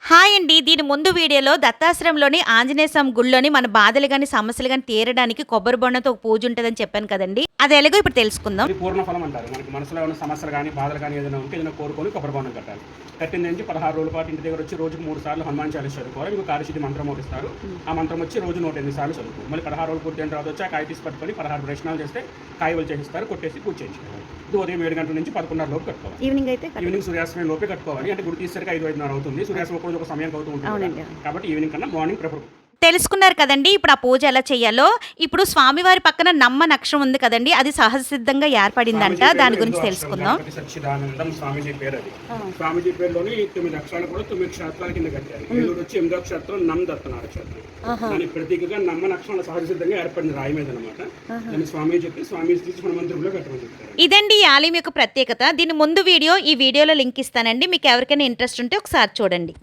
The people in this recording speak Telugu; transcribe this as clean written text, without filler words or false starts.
హాయ్ అండి. దీని ముందు వీడియోలో దత్తాశ్రమంలోని ఆంజనేయ స్వామి గుడిలోని మన బాధలు గాని, సమస్యలు గాని తీరడానికి కొబ్బరి బొండంతో ఒక పూజ ఉంటదని చెప్పాను కదండీ! అది ఎలాగో ఇప్పుడు తెలుసుకుందాం. ఇది పూర్ణ ఫలం అంటారు. మనకి మనసులో ఉన్న సమస్యలు గాని, బాధలు గాని ఏదైనా ఉంటే ఏదైనా కోరుకొని కొబ్బరి బొండం కట్టాలి. కట్టిన నుంచి 16 రోజుల పాటు ఇంటి దగ్గర వచ్చి రోజుకు 3 సార్లు హనుమాన్ చాలీసా చదువుకోవాలి. మీకు కార్యసిద్ధి మంత్రం ఒకటి ఇస్తారు. ఆ మంత్రం వచ్చి రోజు 108 సార్లు చదువుకోవాలి. మళ్ళీ 16 రోజులు పూర్తయిన తర్వాత వచ్చి ఆ కాయ తీసి పట్టుకొని 16 ప్రదక్షిణాలు చేస్తే కాయలు చేసిస్తారు, కొట్టేసి పూజ చేయించుకోవాలి. ఇది ఉదయం 7 గంటల నుంచి 11:30 లోపు కట్టుకోవాలి. ఈవినింగ్ సూర్యాస్తమయం లోపే కట్టుకోవాలి. అంటే గుడి తీసేసరికి 5:30 అవుతుంది. సూర్యాస్తమయం ఒక రోజు ఒక సమయం అవుతూ ఉంటుంది. కాబట్టి ఈవినింగ్ కన్నా మార్నింగ్ ప్రిఫర్. తెలుసుకున్నారు కదండి! ఇప్పుడు ఆ పూజ ఎలా చేయాలో. ఇప్పుడు స్వామివారి పక్కన నమ్మ నక్షం ఉంది కదండి! అది సహజసిద్ధంగా ఏర్పడిందంట. దాని గురించి తెలుసుకుందాం. సచ్చిదానందం స్వామిజీ పేరు అది. స్వామిజీ పేరులోని 9 అక్షరాలు కూడా 9 క్షేత్రాల కింద కట్టారు. ఏలూరు వచ్చి 8వ క్షేత్రం నమ్ దత్తనార క్షేత్రం. దాని ప్రతీకగా నమ్మ నక్షం సహజసిద్ధంగా ఏర్పడిన రాయి మీద అనమాట. దాన్ని స్వామి చెప్పి స్వామి తీసి మన మంత్రంలో కట్టమని చెప్తారు. ఇదండి ఈ ఆలయం యొక్క ప్రత్యేకత. దీని ముందు వీడియో ఈ వీడియోలో లింక్ ఇస్తానండి. మీకు ఎవరికైనా ఇంట్రెస్ట్ ఉంటే ఒకసారి చూడండి.